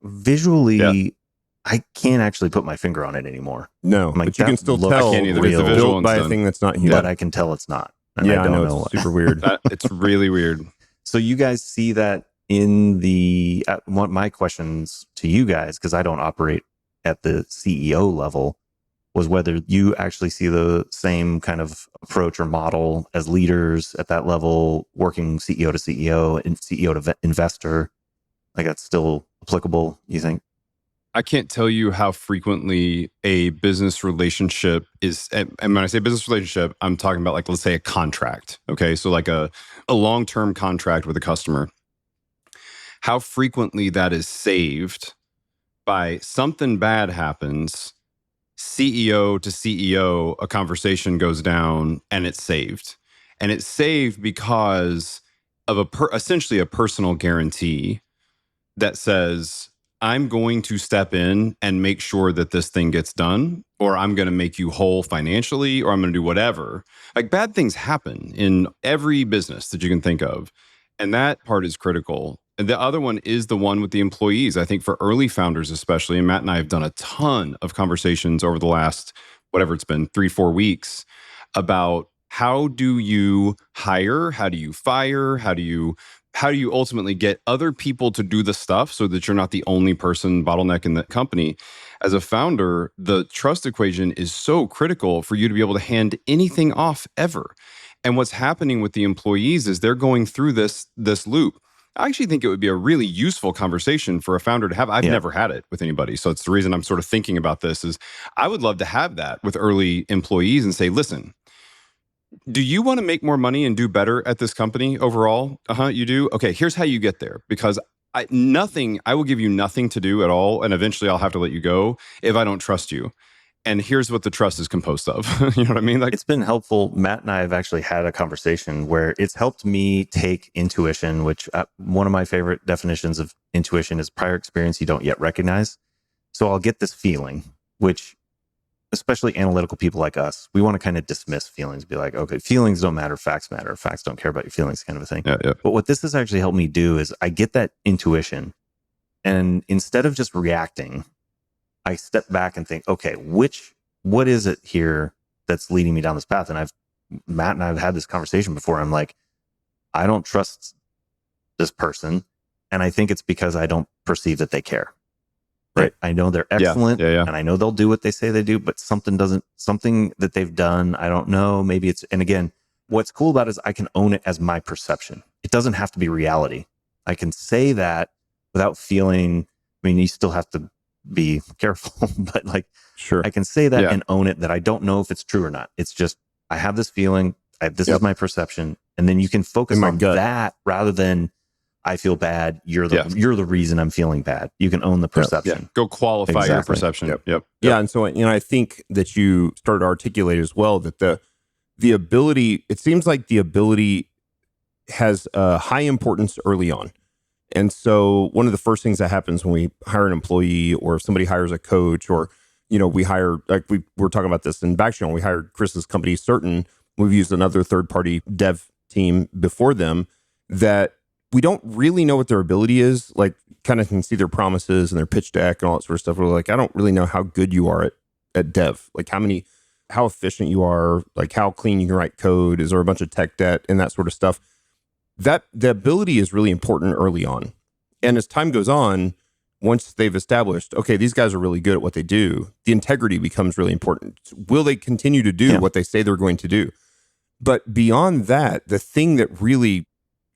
Visually, I can't actually put my finger on it anymore. No, like, but you can still tell I can't either. it's The visual built by a thing that's not human. But I can tell it's not. And I I don't know. It's super weird. It's really weird. So you guys see that in the, one my questions to you guys, because I don't operate at the CEO level, was whether you actually see the same kind of approach or model as leaders at that level, working CEO to CEO and CEO to investor. Like, that's still applicable, you think? I can't tell you how frequently a business relationship is, and when I say business relationship, I'm talking about, like, let's say a contract. Okay. So like a long-term contract with a customer, how frequently that is saved by something bad happens, CEO to CEO, a conversation goes down and it's saved. And it's saved because of essentially a personal guarantee that says, I'm going to step in and make sure that this thing gets done, or I'm going to make you whole financially, or I'm going to do whatever. Like, bad things happen in every business that you can think of. And that part is critical. And the other one is the one with the employees. I think for early founders, especially, and Matt and I have done a ton of conversations over the last, whatever it's been, 3-4 weeks, about how do you hire? How do you fire? How do you ultimately get other people to do the stuff so that you're not the only person bottleneck in the company? As a founder, the trust equation is so critical for you to be able to hand anything off ever. And what's happening with the employees is they're going through this loop. I actually think it would be a really useful conversation for a founder to have. I've never had it with anybody. So it's the reason I'm sort of thinking about this is I would love to have that with early employees and say, listen, do you want to make more money and do better at this company overall? You do? Okay, here's how you get there. Because I will give you nothing to do at all. And eventually I'll have to let you go if I don't trust you. And here's what the trust is composed of. You know what I mean? Like, it's been helpful. Matt and I have actually had a conversation where it's helped me take intuition, which one of my favorite definitions of intuition is prior experience you don't yet recognize. So I'll get this feeling, which especially analytical people like us, we want to kind of dismiss feelings, be like, okay, feelings don't matter, facts matter. Facts don't care about your feelings, kind of a thing. Yeah. But what this has actually helped me do is I get that intuition. And instead of just reacting, I step back and think, okay, what is it here that's leading me down this path? And Matt and I have had this conversation before. I'm like, I don't trust this person. And I think it's because I don't perceive that they care. Right. I know they're excellent and I know they'll do what they say they do, but something that they've done, I don't know. Maybe and again, what's cool about it is I can own it as my perception. It doesn't have to be reality. I can say that without feeling, I mean, you still have to be careful, but like, sure, I can say that and own it, that I don't know if it's true or not. It's just, I have this feeling, this is my perception. And then you can focus on that rather than I feel bad. You're the reason I'm feeling bad. You can own the perception. Go qualify your perception. Yep. Yeah. And so, I think that you started to articulate as well that the ability, it seems like the ability has a high importance early on. And so one of the first things that happens when we hire an employee, or if somebody hires a coach, or, we hire, like we were talking about this in Backchannel, we hired Chris's company, Certain. We've used another third-party dev team before them, that we don't really know what their ability is. Like, kind of can see their promises and their pitch deck and all that sort of stuff. We're like, I don't really know how good you are at dev. Like, how efficient you are, like how clean you can write code. Is there a bunch of tech debt and that sort of stuff? That the ability is really important early on. And as time goes on, once they've established, okay, these guys are really good at what they do, the integrity becomes really important. Will they continue to do what they say they're going to do? But beyond that, the thing that really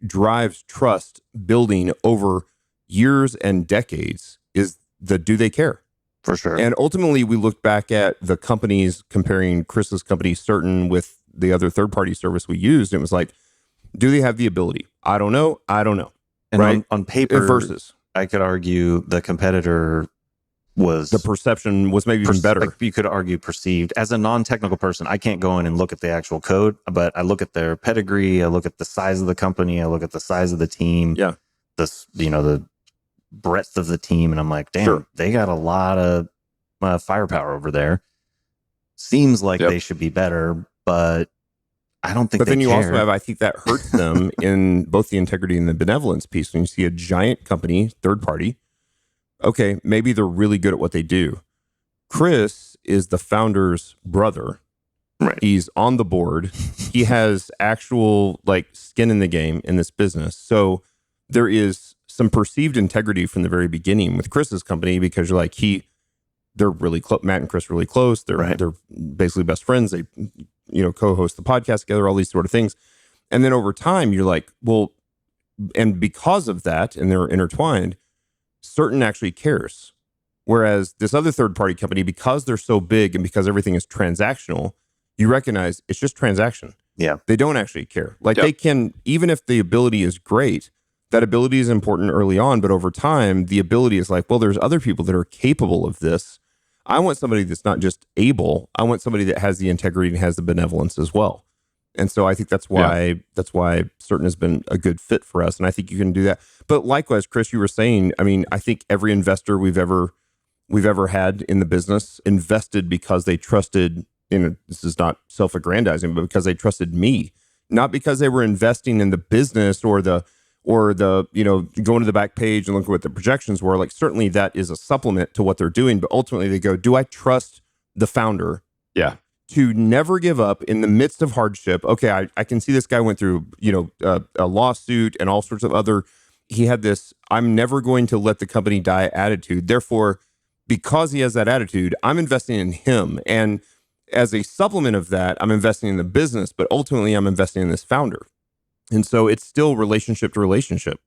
drives trust building over years and decades is do they care? For sure. And ultimately, we looked back at the companies, comparing Chris's company, Certain, with the other third-party service we used. And it was like, do they have the ability? I don't know. And right? on paper, versus I could argue the competitor was the perception was maybe even better. Like you could argue perceived. As a non-technical person, I can't go in and look at the actual code, but I look at their pedigree, I look at the size of the company, I look at the size of the team, Yeah. the breadth of the team, and I'm like, damn, they got a lot of firepower over there. Seems like they should be better, but I don't think. But they then you care. also have, I think that hurts them in both the integrity and the benevolence piece. When you see a giant company, third party, okay, maybe they're really good at what they do. Chris is the founder's brother. Right. He's on the board. He has actual skin in the game in this business. So there is some perceived integrity from the very beginning with Chris's company, because you're like, they're really close. Matt and Chris are really close. They're basically best friends. They, co-host the podcast together, all these sort of things. And then over time, you're like, well, and because of that, and they're intertwined, Certain actually cares. Whereas this other third-party company, because they're so big and because everything is transactional, you recognize it's just transaction. Yeah. They don't actually care. They can, even if the ability is great, that ability is important early on, but over time, the ability is like, well, there's other people that are capable of this. I want somebody that's not just able. I want somebody that has the integrity and has the benevolence as well. And so I think that's why Certain has been a good fit for us. And I think you can do that. But likewise, Chris, you were saying, I mean, I think every investor we've ever had in the business invested because they trusted, this is not self-aggrandizing, but because they trusted me, not because they were investing in the business or the going to the back page and look at what the projections were. Certainly that is a supplement to what they're doing, but ultimately they go, do I trust the founder? Yeah. To never give up in the midst of hardship. Okay, I can see this guy went through, a lawsuit and all sorts of other, he had this, I'm never going to let the company die attitude. Therefore, because he has that attitude, I'm investing in him. And as a supplement of that, I'm investing in the business, but ultimately I'm investing in this founder. And so it's still relationship to relationship.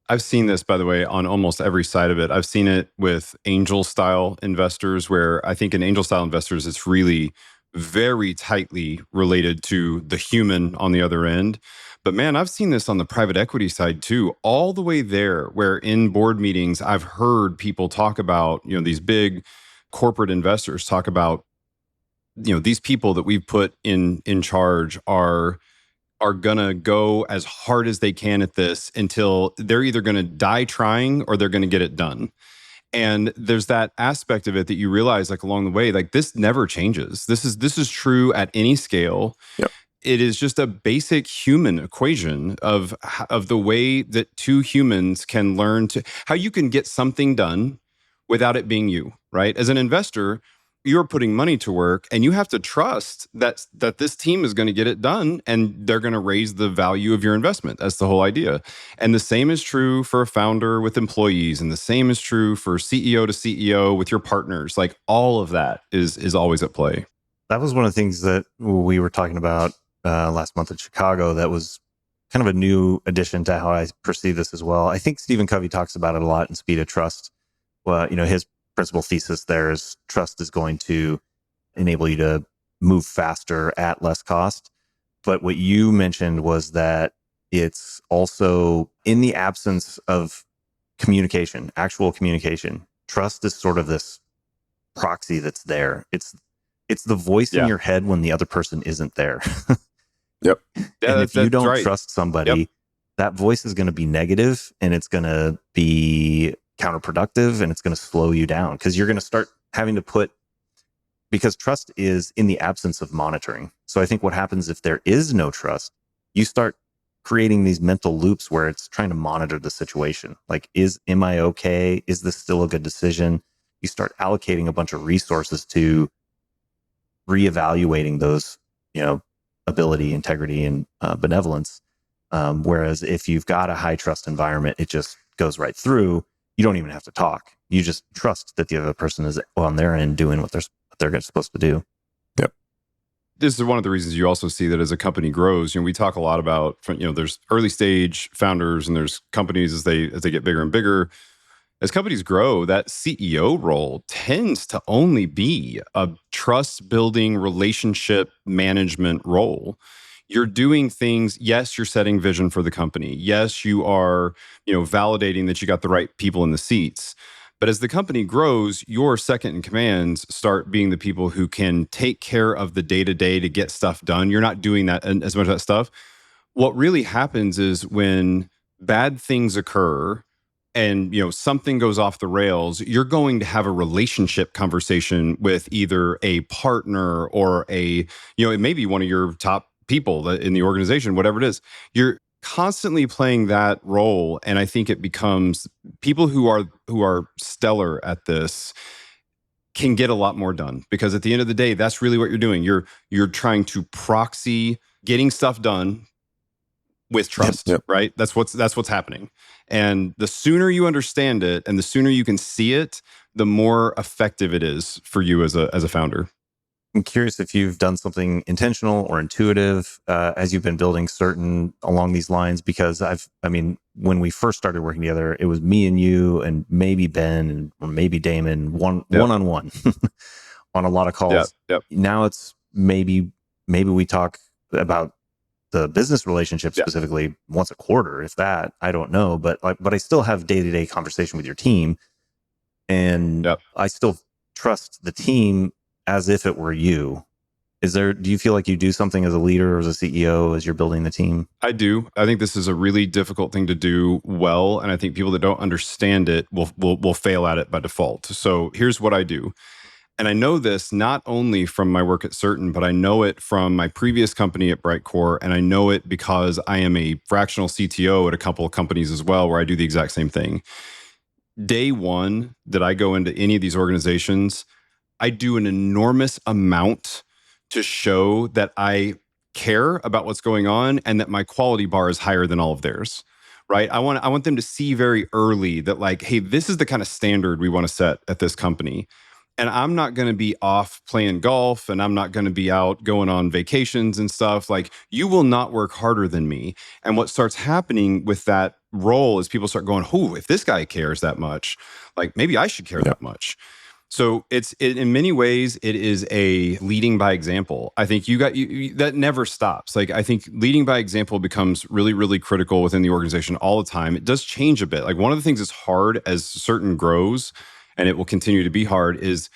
I've seen this, by the way, on almost every side of it. I've seen it with angel style investors, where I think in angel style investors, it's really very tightly related to the human on the other end. But man, I've seen this on the private equity side too, all the way there, where in board meetings, I've heard people talk about, these big corporate investors talk about, these people that we've put in charge are going to go as hard as they can at this until they're either going to die trying or they're going to get it done. And there's that aspect of it that you realize along the way, this never changes. This is true at any scale. Yep. It is just a basic human equation of the way that two humans can learn to, how you can get something done without it being you, right? As an investor, you're putting money to work and you have to trust that this team is going to get it done and they're going to raise the value of your investment. That's the whole idea. And the same is true for a founder with employees, and the same is true for CEO to CEO with your partners. All of that is always at play. That was one of the things that we were talking about last month in Chicago. That was kind of a new addition to how I perceive this as well. I think Stephen Covey talks about it a lot in Speed of Trust. Well, his principal thesis there is trust is going to enable you to move faster at less cost. But what you mentioned was that it's also in the absence of communication, actual communication. Trust is sort of this proxy that's there. It's the voice in your head when the other person isn't there. Yep. And if you don't trust somebody, that voice is going to be negative, and it's going to be counterproductive, and it's going to slow you down, because you're going to start having to because trust is in the absence of monitoring. So I think what happens if there is no trust, you start creating these mental loops where it's trying to monitor the situation. Am I okay? Is this still a good decision? You start allocating a bunch of resources to reevaluating those, ability, integrity, and benevolence. Whereas if you've got a high trust environment, it just goes right through. You don't even have to talk. You just trust that the other person is on their end doing what they're supposed to do. Yep. This is one of the reasons you also see that as a company grows. We talk a lot about, there's early stage founders and there's companies as they get bigger and bigger. as companies grow, that CEO role tends to only be a trust building relationship management role. You're doing things. Yes, you're setting vision for the company. Yes, you are, validating that you got the right people in the seats. But as the company grows, your second in commands start being the people who can take care of the day to day to get stuff done. You're not doing that as much of that stuff. What really happens is when bad things occur and something goes off the rails, you're going to have a relationship conversation with either a partner or it may be one of your top people in the organization, whatever it is. You're constantly playing that role, and I think it becomes people who are stellar at this can get a lot more done, because at the end of the day, that's really what you're doing. You're trying to proxy getting stuff done with trust, Yep. right? That's what's happening. And the sooner you understand it and the sooner you can see it, the more effective it is for you as a founder. I'm curious if you've done something intentional or intuitive as you've been building certain along these lines, because when we first started working together, it was me and you and maybe Ben or maybe Damon one-on-one on a lot of calls. Yep. Now it's maybe we talk about the business relationship specifically once a quarter, if that. I don't know, but I still have day-to-day conversation with your team, and I still trust the team as if it were you. Do you feel like you do something as a leader or as a CEO as you're building the team? I do. I think this is a really difficult thing to do well, and I think people that don't understand it will fail at it by default. So here's what I do. And I know this not only from my work at Certain, but I know it from my previous company at Brightcore, and I know it because I am a fractional CTO at a couple of companies as well, where I do the exact same thing. Day one that I go into any of these organizations, I do an enormous amount to show that I care about what's going on and that my quality bar is higher than all of theirs. Right? I want them to see very early that, like, hey, this is the kind of standard we want to set at this company. And I'm not going to be off playing golf, and I'm not going to be out going on vacations and stuff. Like, you will not work harder than me. And what starts happening with that role is people start going, "Oh, if this guy cares that much, like maybe I should care that much." So in many ways, it is a leading by example. I think that never stops. Like, I think leading by example becomes really, really critical within the organization all the time. It does change a bit. Like, one of the things that's hard as Certain grows, and it will continue to be hard, is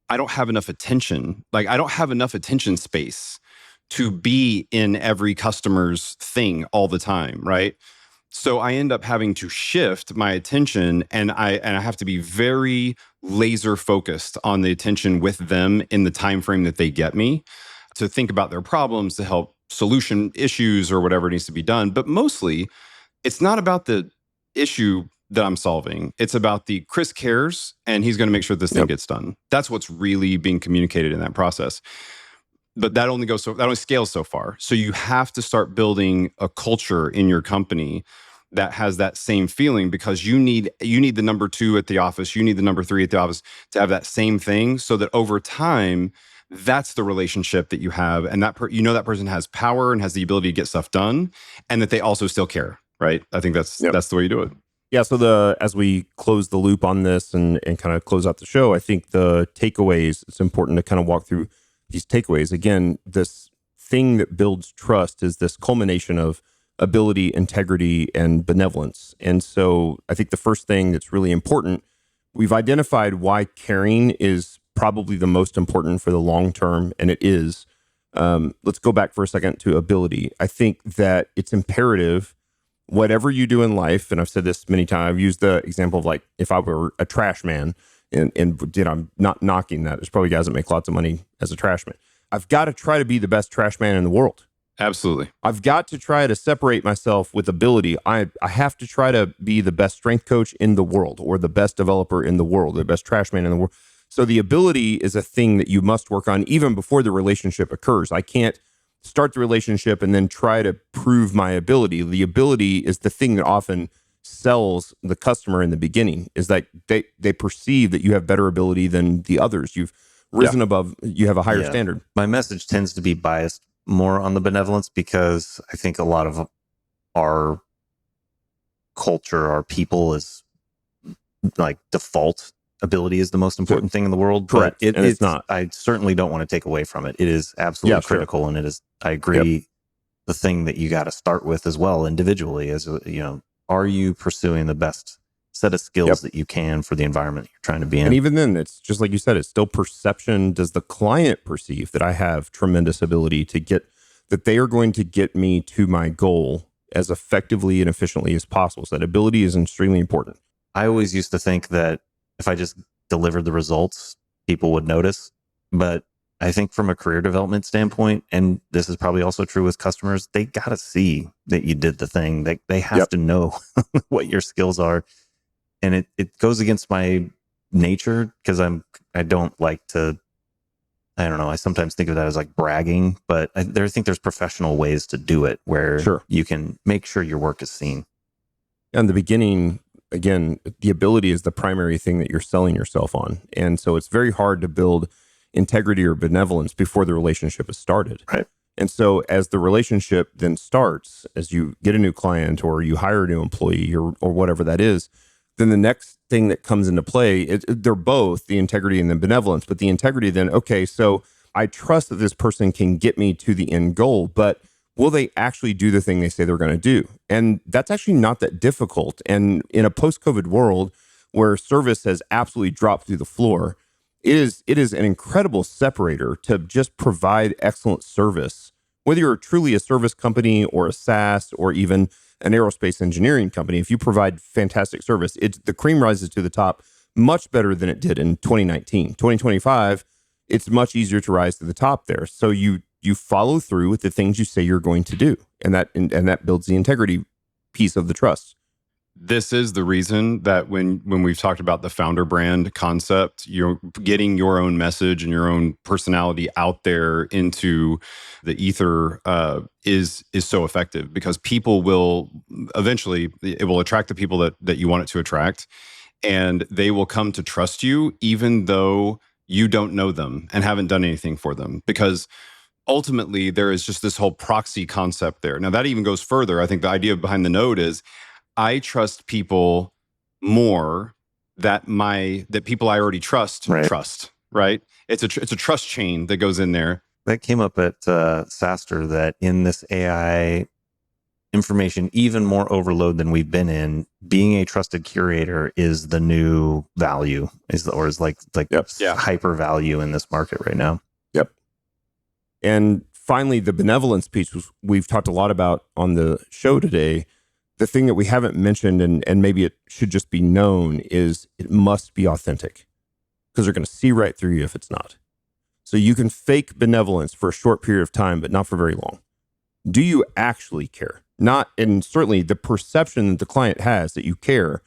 I don't have enough attention. Like, I don't have enough attention space to be in every customer's thing all the time, right? So I end up having to shift my attention, and I have to be very laser focused on the attention with them in the time frame that they get me, to think about their problems, to help solution issues or whatever needs to be done. But mostly, it's not about the issue that I'm solving. It's about the Chris cares, and he's going to make sure this thing gets done. That's what's really being communicated in that process. But that only scales so far. So you have to start building a culture in your company that has that same feeling, because you need the number 2 at the office, you need the number 3 at the office to have that same thing, so that over time, that's the relationship that you have, and that that person has power and has the ability to get stuff done, and that they also still care, right? I think that's the way you do it. Yeah. So as we close the loop on this and kind of close out the show, I think the takeaways, it's important to kind of walk through these takeaways. Again, this thing that builds trust is this culmination of ability, integrity, and benevolence. And so I think the first thing that's really important, we've identified why caring is probably the most important for the long term, and it is. Let's go back for a second to ability. I think that it's imperative, whatever you do in life, and I've said this many times, I've used the example of, like, if I were a trash man, and I'm not knocking that. There's probably guys that make lots of money as a trash man. I've got to try to be the best trash man in the world. Absolutely. I've got to try to separate myself with ability. I have to try to be the best strength coach in the world, or the best developer in the world, the best trash man in the world. So the ability is a thing that you must work on even before the relationship occurs. I can't start the relationship and then try to prove my ability. The ability is the thing that often sells the customer in the beginning, is that they perceive that you have better ability than the others. You've risen above, you have a higher standard. My message tends to be biased more on the benevolence, because I think a lot of our culture, our people, is like default ability is the most important thing in the world. Correct. But And it's not. I certainly don't want to take away from it. It is absolutely critical. And it is, I agree, the thing that you got to start with as well individually is, are you pursuing the best set of skills that you can for the environment you're trying to be in? And even then, it's just like you said, it's still perception. Does the client perceive that I have tremendous ability to get, that they are going to get me to my goal as effectively and efficiently as possible? So that ability is extremely important. I always used to think that if I just delivered the results, people would notice. But I think from a career development standpoint, and this is probably also true with customers, they got to see that you did the thing. They have to know what your skills are. And it goes against my nature because I don't like to, I don't know, I sometimes think of that as like bragging, but I think there's professional ways to do it where you can make sure your work is seen. In the beginning, again, the ability is the primary thing that you're selling yourself on. And so it's very hard to build integrity or benevolence before the relationship has started. Right. And so as the relationship then starts, as you get a new client or you hire a new employee or whatever that is, then the next thing that comes into play, they're both the integrity and the benevolence. But the integrity then, okay, so I trust that this person can get me to the end goal, but will they actually do the thing they say they're going to do? And that's actually not that difficult. And in a post-COVID world where service has absolutely dropped through the floor, it is an incredible separator to just provide excellent service. Whether you're truly a service company or a SaaS or even an aerospace engineering company, if you provide fantastic service, the cream rises to the top much better than it did in 2019. 2025, it's much easier to rise to the top there. So you follow through with the things you say you're going to do, and that builds the integrity piece of the trust. This is the reason that when we've talked about the founder brand concept, you're getting your own message and your own personality out there into the ether is so effective, because people will eventually, it will attract the people that you want it to attract, and they will come to trust you even though you don't know them and haven't done anything for them, because ultimately there is just this whole proxy concept there. Now that even goes further. I think the idea behind the node is I trust people more that people I already trust, right? It's a trust chain that goes in there. That came up at SaaStr, that in this AI information, even more overload than we've been in, being a trusted curator is the new value, is hyper value in this market right now. Yep. And finally, the benevolence piece we've talked a lot about on the show today. The thing that we haven't mentioned, and maybe it should just be known, is it must be authentic, because they're going to see right through you if it's not. So you can fake benevolence for a short period of time, but not for very long. Do you actually care? Not, and certainly the perception that the client has that you care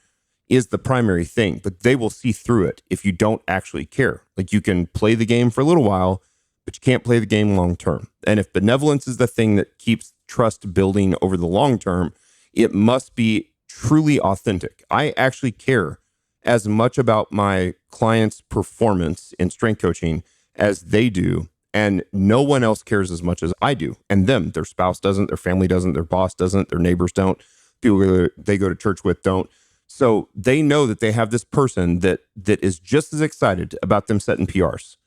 is the primary thing, but they will see through it if you don't actually care. Like, you can play the game for a little while, but you can't play the game long term. And if benevolence is the thing that keeps trust building over the long term, it must be truly authentic. I actually care as much about my clients' performance in strength coaching as they do. And no one else cares as much as I do. And them, their spouse doesn't, their family doesn't, their boss doesn't, their neighbors don't, people they go to church with don't. So they know that they have this person that is just as excited about them setting PRs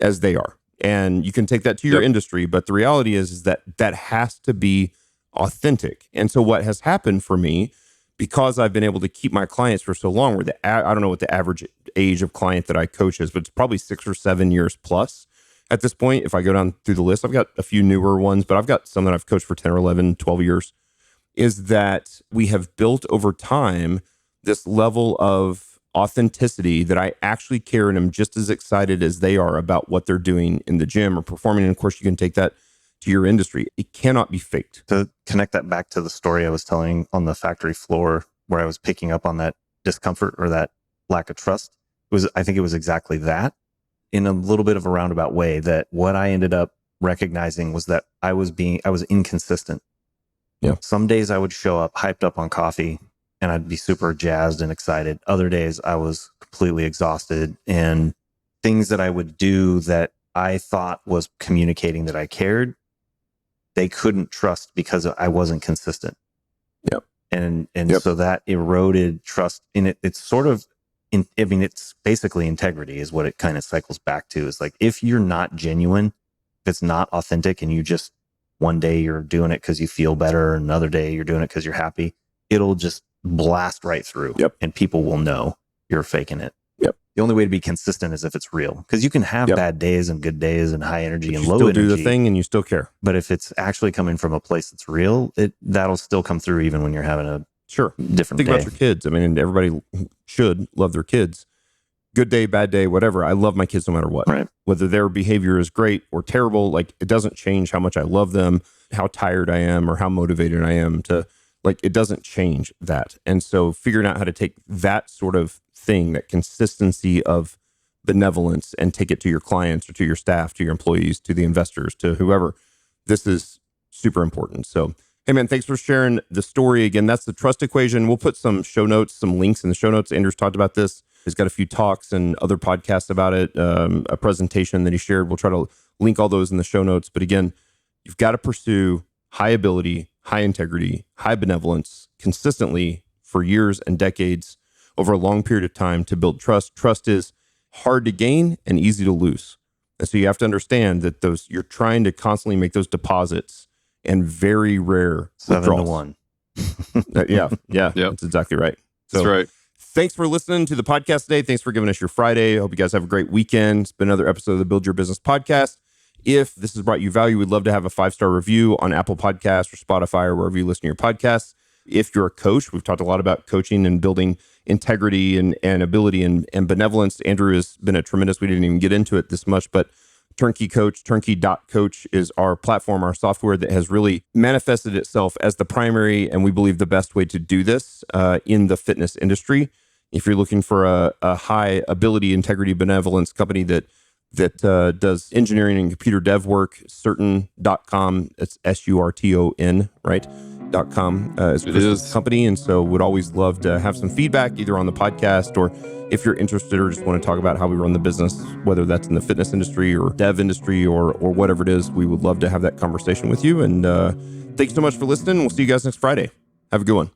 as they are. And you can take that to your industry, but the reality is that has to be authentic. And so what has happened for me, because I've been able to keep my clients for so long, where I don't know what the average age of client that I coach is, but it's probably 6 or 7 years plus at this point. If I go down through the list, I've got a few newer ones, but I've got some that I've coached for 10 or 11, 12 years, is that we have built over time this level of authenticity that I actually care and am just as excited as they are about what they're doing in the gym or performing. And of course, you can take that to your industry. It cannot be faked. To connect that back to the story I was telling on the factory floor, where I was picking up on that discomfort or that lack of trust, I think it was exactly that, in a little bit of a roundabout way, that what I ended up recognizing was that I was inconsistent. Yeah. Some days I would show up hyped up on coffee and I'd be super jazzed and excited. Other days I was completely exhausted, and things that I would do that I thought was communicating that I cared, they couldn't trust because I wasn't consistent. Yep. And so that eroded trust in it. It's sort of it's basically integrity is what it kind of cycles back to. Is like, if you're not genuine, if it's not authentic, and you just, one day you're doing it because you feel better, another day you're doing it because you're happy, it'll just blast right through. Yep. And people will know you're faking it. Yep. The only way to be consistent is if it's real, because you can have bad days and good days and high energy and low still energy. do the thing and you still care. But if it's actually coming from a place that's real, that'll still come through even when you're having a different Think day. about your kids. I mean, everybody should love their kids. Good day, bad day, whatever. I love my kids no matter what. Right. Whether their behavior is great or terrible, like, it doesn't change how much I love them, how tired I am, or how motivated I am to, like, it doesn't change that. And so figuring out how to take that sort of thing, that consistency of benevolence, and take it to your clients or to your staff, to your employees, to the investors, to whoever, this is super important. So, hey man, thanks for sharing the story. Again, that's the trust equation. We'll put some show notes, some links in the show notes. Andrew's talked about this. He's got a few talks and other podcasts about it, a presentation that he shared. We'll try to link all those in the show notes. But again, you've got to pursue high ability, high integrity, high benevolence consistently for years and decades over a long period of time to build trust. Trust is hard to gain and easy to lose. And so you have to understand that you're trying to constantly make those deposits, and very rare 7 to withdrawals. 1. Yeah. Yep. That's exactly right. So, That's right. thanks for listening to the podcast today. Thanks for giving us your Friday. I hope you guys have a great weekend. It's been another episode of the Build Your Business podcast. If this has brought you value, we'd love to have a 5-star review on Apple Podcasts or Spotify or wherever you listen to your podcasts. If you're a coach, we've talked a lot about coaching and building integrity and ability and benevolence. Andrew has been a tremendous, we didn't even get into it this much, but TurnKey Coach, turnkey.coach is our platform, our software that has really manifested itself as the primary, and we believe the best way to do this in the fitness industry. If you're looking for a high ability, integrity, benevolence company that does engineering and computer dev work, certain.com, it's SURTON, right? .com is Chris's company. And so would always love to have some feedback either on the podcast, or if you're interested or just want to talk about how we run the business, whether that's in the fitness industry or dev industry or whatever it is, we would love to have that conversation with you. And thanks so much for listening. We'll see you guys next Friday. Have a good one.